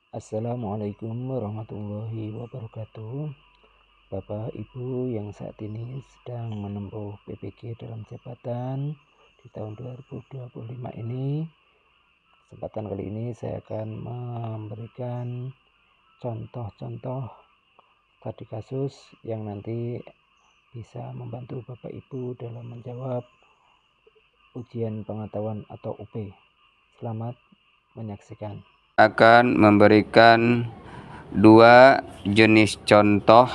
Assalamualaikum warahmatullahi wabarakatuh. Bapak Ibu yang saat ini sedang menempuh PPG dalam jabatan di tahun 2025 ini, kesempatan kali ini saya akan memberikan contoh-contoh studi kasus yang nanti bisa membantu Bapak Ibu dalam menjawab ujian pengetahuan atau UP. Selamat menyaksikan. Akan memberikan dua jenis contoh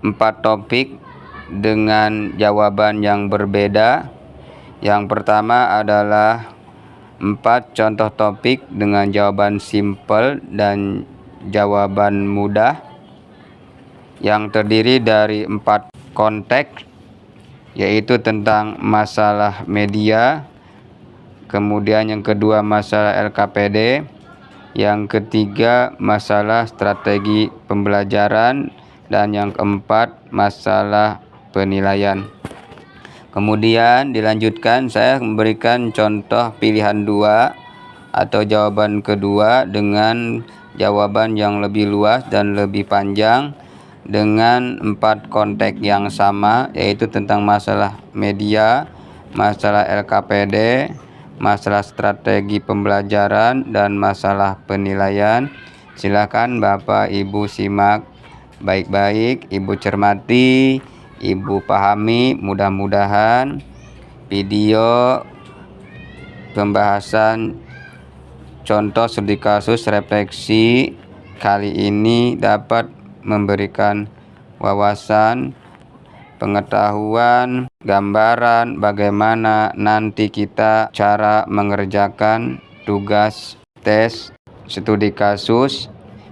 4 topik dengan jawaban yang berbeda. Yang pertama adalah 4 contoh topik dengan jawaban simpel dan jawaban mudah yang terdiri dari 4 konteks, yaitu tentang masalah media, kemudian yang kedua masalah LKPD, yang ketiga masalah strategi pembelajaran, dan yang keempat masalah penilaian. Kemudian dilanjutkan saya memberikan contoh pilihan 2 atau jawaban kedua dengan jawaban yang lebih luas dan lebih panjang dengan 4 konteks yang sama, yaitu tentang masalah media, masalah LKPD, masalah strategi pembelajaran, dan masalah penilaian. Silakan Bapak Ibu simak baik-baik, Ibu cermati, Ibu pahami. Mudah-mudahan video pembahasan contoh studi kasus refleksi kali ini dapat memberikan wawasan, pengetahuan, gambaran bagaimana nanti kita cara mengerjakan tugas tes studi kasus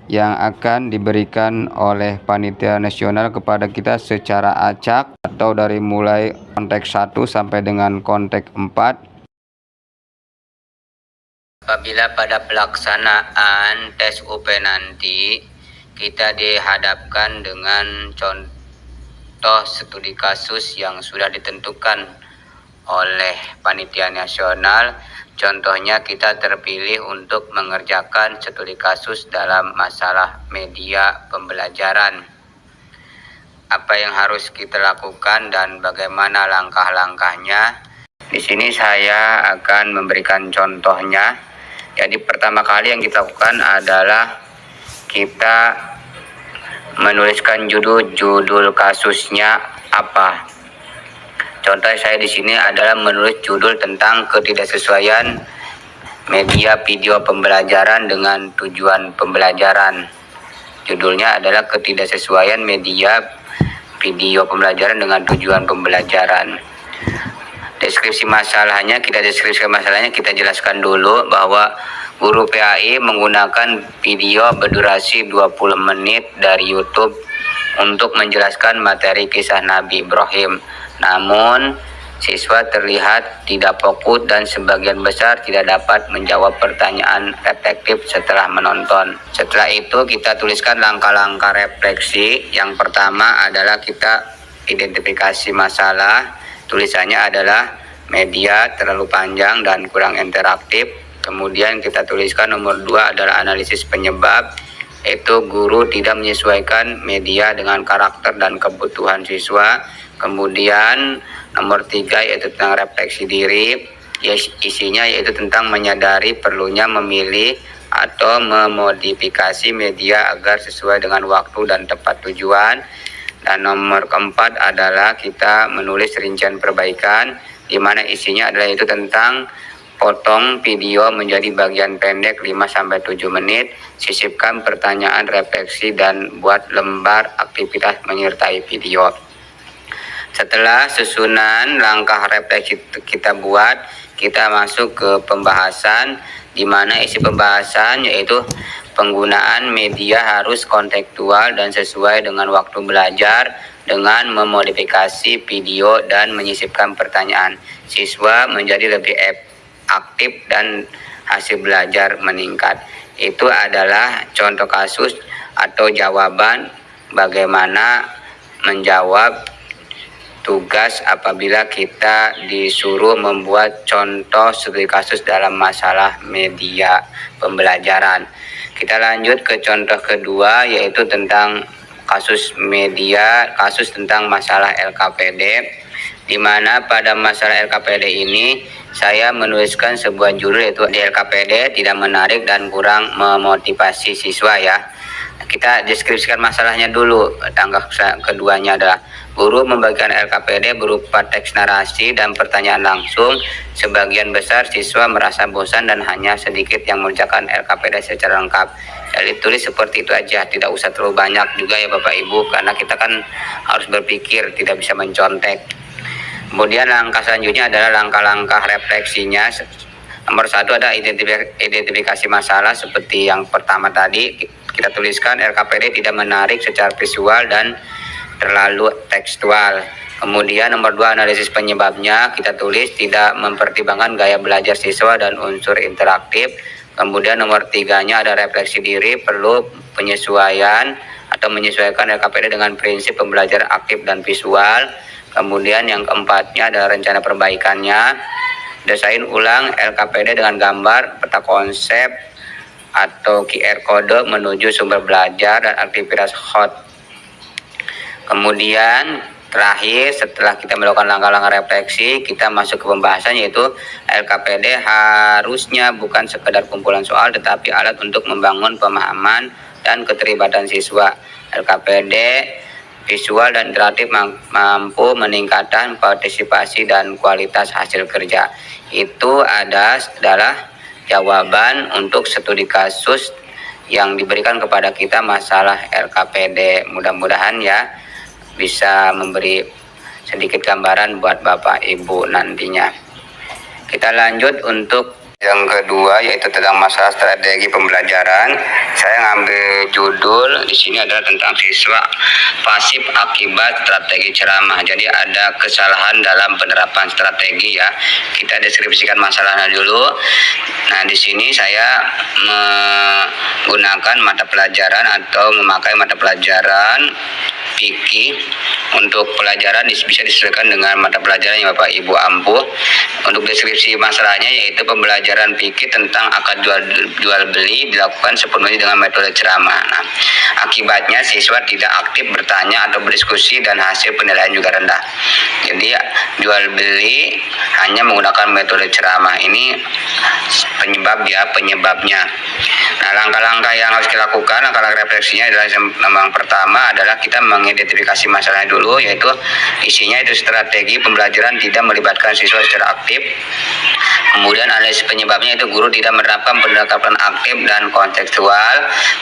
yang akan diberikan oleh panitia nasional kepada kita secara acak atau dari mulai konteks 1 sampai dengan konteks 4. Apabila pada pelaksanaan tes UP nanti kita dihadapkan dengan contoh studi kasus yang sudah ditentukan oleh panitia nasional, contohnya kita terpilih untuk mengerjakan studi kasus dalam masalah media pembelajaran. Apa yang harus kita lakukan dan bagaimana langkah-langkahnya? Di sini saya akan memberikan contohnya. Jadi pertama kali yang kita lakukan adalah kita menuliskan judul kasusnya apa. Contoh saya di sini adalah menulis judul tentang ketidaksesuaian media video pembelajaran dengan tujuan pembelajaran. Judulnya adalah ketidaksesuaian media video pembelajaran dengan tujuan pembelajaran. Deskripsi masalahnya, kita jelaskan dulu bahwa guru PAI menggunakan video berdurasi 20 menit dari YouTube untuk menjelaskan materi kisah Nabi Ibrahim. Namun, siswa terlihat tidak fokus dan sebagian besar tidak dapat menjawab pertanyaan reflektif setelah menonton. Setelah itu kita tuliskan langkah-langkah refleksi. Yang pertama adalah kita identifikasi masalah. Tulisannya adalah media terlalu panjang dan kurang interaktif. Kemudian kita tuliskan nomor 2 adalah analisis penyebab, yaitu guru tidak menyesuaikan media dengan karakter dan kebutuhan siswa. Kemudian nomor 3 yaitu tentang refleksi diri, isinya yaitu tentang menyadari perlunya memilih atau memodifikasi media agar sesuai dengan waktu dan tempat tujuan. Dan nomor keempat adalah kita menulis rincian perbaikan, di mana isinya adalah itu tentang potong video menjadi bagian pendek 5-7 menit, sisipkan pertanyaan refleksi dan buat lembar aktivitas menyertai video. Setelah susunan langkah refleksi kita buat, kita masuk ke pembahasan, di mana isi pembahasan yaitu penggunaan media harus kontekstual dan sesuai dengan waktu belajar dengan memodifikasi video dan menyisipkan pertanyaan. Siswa menjadi lebih aktif dan hasil belajar meningkat. Itu adalah contoh kasus atau jawaban bagaimana menjawab tugas apabila kita disuruh membuat contoh studi kasus dalam masalah media pembelajaran. Kita lanjut ke contoh kedua, yaitu tentang kasus media, kasus tentang masalah LKPD, di mana pada masalah LKPD ini saya menuliskan sebuah judul yaitu di LKPD tidak menarik dan kurang memotivasi siswa ya. Kita deskripsikan masalahnya dulu. Tanggal keduanya adalah guru membagikan LKPD berupa teks narasi dan pertanyaan langsung. Sebagian besar siswa merasa bosan dan hanya sedikit yang mengerjakan LKPD secara lengkap. Jadi tulis seperti itu aja, tidak usah terlalu banyak juga ya Bapak Ibu, karena kita kan harus berpikir, tidak bisa mencontek. Kemudian langkah selanjutnya adalah langkah-langkah refleksinya. Nomor 1 ada identifikasi masalah seperti yang pertama tadi. Kita tuliskan LKPD tidak menarik secara visual dan terlalu tekstual. Kemudian nomor 2 analisis penyebabnya. Kita tulis tidak mempertimbangkan gaya belajar siswa dan unsur interaktif. Kemudian nomor 3-nya ada refleksi diri, perlu penyesuaian atau menyesuaikan LKPD dengan prinsip pembelajaran aktif dan visual. Kemudian yang keempatnya ada rencana perbaikannya. Desain ulang LKPD dengan gambar, peta konsep, atau QR kode menuju sumber belajar dan aktivitas hot. Kemudian terakhir, setelah kita melakukan langkah-langkah refleksi, kita masuk ke pembahasan, yaitu LKPD harusnya bukan sekedar kumpulan soal tetapi alat untuk membangun pemahaman dan keterlibatan siswa. LKPD visual dan interaktif mampu meningkatkan partisipasi dan kualitas hasil kerja. Itu adalah jawaban untuk studi kasus yang diberikan kepada kita masalah LKPD. Mudah-mudahan ya bisa memberi sedikit gambaran buat Bapak Ibu nantinya. Kita lanjut untuk yang kedua, yaitu tentang masalah strategi pembelajaran. Saya ngambil judul di sini adalah tentang siswa pasif akibat strategi ceramah. Jadi ada kesalahan dalam penerapan strategi ya. Kita deskripsikan masalahnya dulu. Nah, di sini saya menggunakan mata pelajaran atau memakai mata pelajaran fikih. Untuk pelajaran bisa disesuaikan dengan mata pelajaran yang Bapak Ibu ampuh. Untuk deskripsi masalahnya yaitu pembelajaran fikih tentang akad jual beli dilakukan sepenuhnya dengan metode ceramah. Nah, akibatnya siswa tidak aktif bertanya atau berdiskusi dan hasil penilaian juga rendah. Jadi jual beli hanya menggunakan metode ceramah. Ini penyebabnya. Nah, langkah-langkah yang harus kita lakukan, langkah-langkah refleksinya adalah yang pertama adalah kita mengidentifikasi masalahnya dulu, yaitu isinya itu strategi pembelajaran tidak melibatkan siswa secara aktif. Kemudian analisis penyebabnya itu guru tidak menerapkan pendekatan aktif dan kontekstual.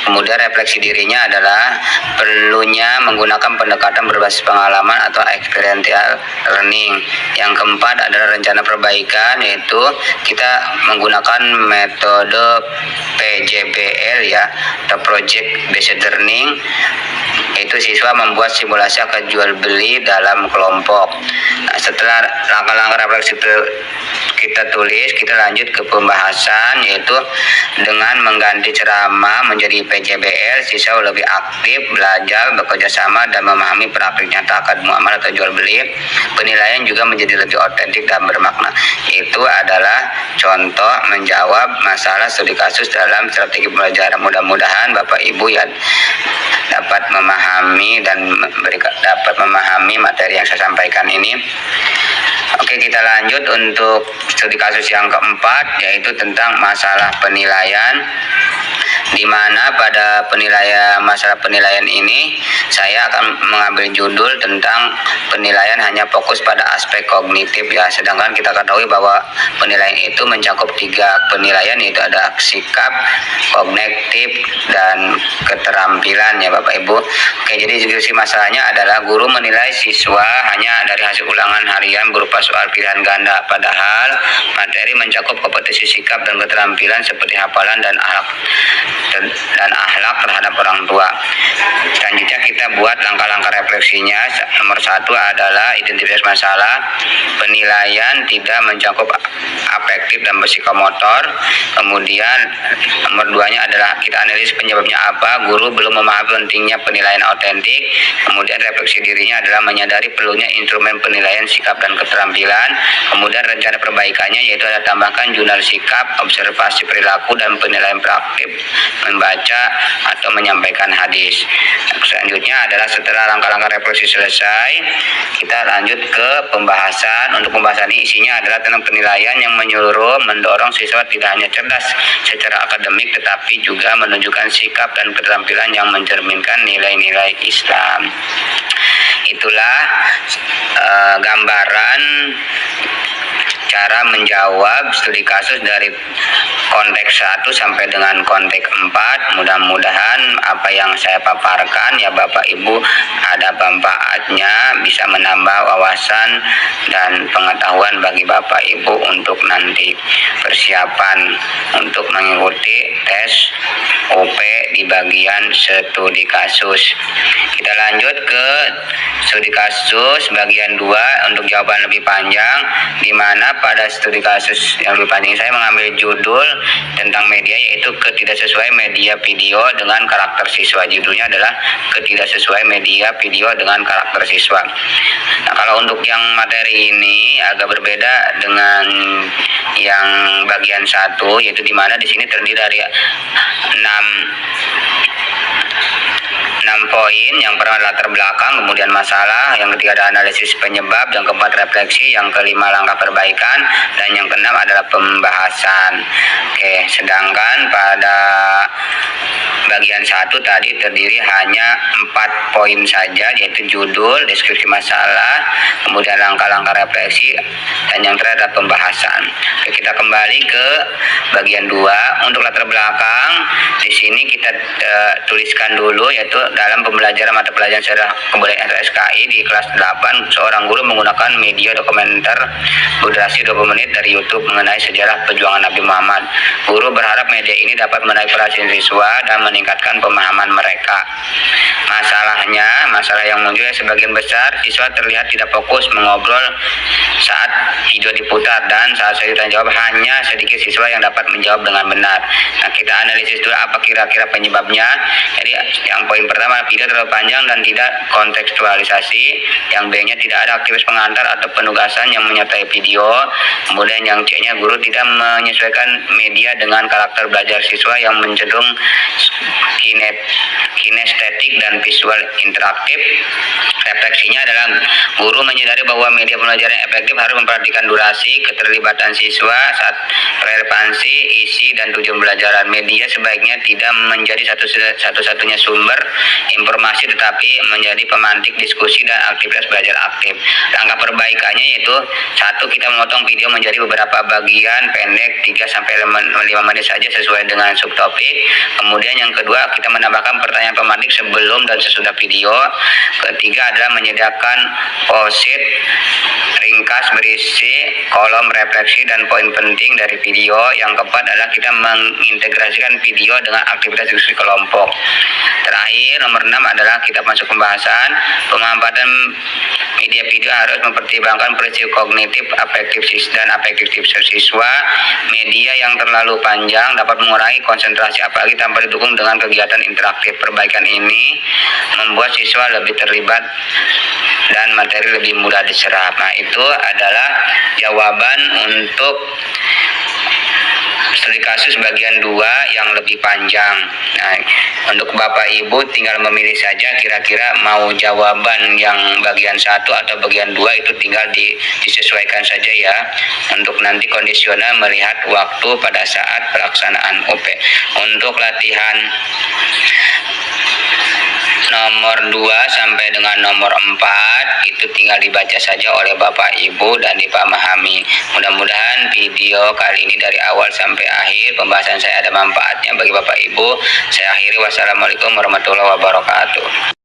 Kemudian refleksi dirinya adalah perlunya menggunakan pendekatan berbasis pengalaman atau experiential learning. Yang keempat adalah rencana perbaikan, yaitu kita menggunakan metode PJBL ya, atau Project Based Learning, yaitu siswa membuat simulasi akad jual beli dalam kelompok. Nah, setelah langkah-langkah refleksi kita tulis, kita lanjut ke pembahasan, yaitu dengan mengganti ceramah menjadi PJBL, siswa lebih aktif belajar, bekerja sama dan memahami praktik nyata akad muamalah atau jual beli. Penilaian juga menjadi lebih otentik dan bermakna. Itu adalah contoh menjawab masalah studi kasus dalam strategi pembelajaran. Mudah-mudahan Bapak Ibu ya dapat memahami dan dapat memahami materi yang saya sampaikan ini. Oke, kita lanjut untuk studi kasus yang keempat, yaitu tentang masalah penilaian, di mana pada masalah penilaian ini saya akan mengambil judul tentang penilaian hanya fokus pada aspek kognitif ya. Sedangkan kita ketahui bahwa penilaian itu mencakup 3 penilaian, yaitu ada sikap, kognitif, dan keterampilan ya Bapak Ibu. Oke, jadi deskripsi masalahnya adalah guru menilai siswa hanya dari hasil ulangan harian berupa soal pilihan ganda, padahal materi mencakup kompetensi sikap dan keterampilan seperti hafalan dan akhlak dan akhlak terhadap orang tua. Selanjutnya kita buat langkah-langkah refleksinya. Nomor 1 adalah identifikasi masalah, penilaian tidak mencakup afektif dan psikomotor. Kemudian nomor 2-nya adalah kita analisis penyebabnya apa. Guru belum memahami pentingnya penilaian autentik. Kemudian refleksi dirinya adalah menyadari perlunya instrumen penilaian sikap dan keterampilan. Kemudian rencana perbaikannya yaitu ada tambahkan jurnal sikap, observasi perilaku, dan penilaian praktik membaca atau menyampaikan hadis. Selanjutnya adalah setelah langkah-langkah refleksi selesai, kita lanjut ke pembahasan. Untuk pembahasan ini isinya adalah tentang penilaian yang menyeluruh, mendorong siswa tidak hanya cerdas secara akademik tetapi juga menunjukkan sikap dan keterampilan yang mencerminkan nilai-nilai Islam. Itulah gambaran cara menjawab studi kasus dari konteks 1 sampai dengan konteks 4. Mudah-mudahan apa yang saya paparkan ya Bapak Ibu ada manfaatnya, bisa menambah wawasan dan pengetahuan bagi Bapak Ibu untuk nanti persiapan untuk mengikuti tes UP di bagian studi kasus. Kita lanjut ke studi kasus bagian 2 untuk jawaban lebih panjang, di mana pada studi kasus yang lebih panjang saya mengambil judul tentang media yaitu ketidaksesuaian media video dengan karakter siswa. Judulnya adalah ketidaksesuaian media video dengan karakter siswa. Nah, kalau untuk yang materi ini agak berbeda dengan yang bagian 1, yaitu di mana di sini terdiri dari 6 poin. Yang pertama latar belakang, kemudian masalah, yang ketiga ada analisis penyebab, yang keempat refleksi, yang kelima langkah perbaikan, dan yang keenam adalah pembahasan. Oke, sedangkan pada bagian 1 tadi terdiri hanya 4 poin saja, yaitu judul, deskripsi masalah, kemudian langkah-langkah refleksi, dan yang terakhir adalah pembahasan. Oke, kita kembali ke bagian 2. Untuk latar belakang, di sini kita tuliskan dulu, yaitu dalam pembelajaran mata pelajaran sejarah kebudayaan SKI di kelas 8, seorang guru menggunakan media dokumenter berdurasi 20 menit dari YouTube mengenai sejarah perjuangan Nabi Muhammad. Guru berharap media ini dapat menarik perhatian siswa dan meningkatkan pemahaman mereka. Masalah yang muncul sebagian besar siswa terlihat tidak fokus mengobrol saat video diputar, dan saat saya ditanya jawab hanya sedikit siswa yang dapat menjawab dengan benar. Nah, kita analisis dulu apa kira-kira penyebabnya. Jadi yang poin pertama, video terlalu panjang dan tidak kontekstualisasi. Yang B-nya tidak ada aktivitas pengantar atau penugasan yang menyertai video. Kemudian yang C-nya, guru tidak menyesuaikan media dengan karakter belajar siswa yang cenderung kinestetik dan visual interaktif. Refleksinya adalah guru menyadari bahwa media pembelajaran yang efektif harus memperhatikan durasi, keterlibatan siswa saat relevansi, isi, dan tujuan pembelajaran. Media sebaiknya tidak menjadi satu-satunya sumber informasi tetapi menjadi pemantik diskusi dan aktivitas belajar aktif. Langkah perbaikannya yaitu 1. Kita memotong video menjadi beberapa bagian pendek 3-5 menit saja sesuai dengan subtopik. Kemudian yang kedua, kita menambahkan pertanyaan pemantik sebelum dan sesudah video. Ketiga adalah menyediakan post-it ringkas berisi kolom refleksi dan poin penting dari video. Yang keempat adalah kita mengintegrasikan video dengan aktivitas diskusi kelompok. Terakhir, nomor 6 adalah kita masuk pembahasan. Pemanfaatan media video harus mempertimbangkan prinsip kognitif afektif dan afektif siswa. Media yang terlalu panjang dapat mengurangi konsentrasi apalagi tanpa didukung dengan kegiatan interaktif. Perbaikan ini membuat siswa lebih terlibat dan materi lebih mudah diserap. Nah, itu adalah jawaban untuk studi kasus bagian 2 yang lebih panjang. Nah, untuk Bapak Ibu tinggal memilih saja kira-kira mau jawaban yang bagian 1 atau bagian 2, itu tinggal disesuaikan saja ya. Untuk nanti kondisional melihat waktu pada saat pelaksanaan UP. Untuk latihan nomor 2 sampai dengan nomor 4 itu tinggal dibaca saja oleh Bapak Ibu dan dipahami. Mudah-mudahan video kali ini dari awal sampai akhir pembahasan saya ada manfaatnya bagi Bapak Ibu. Saya akhiri, wassalamualaikum warahmatullahi wabarakatuh.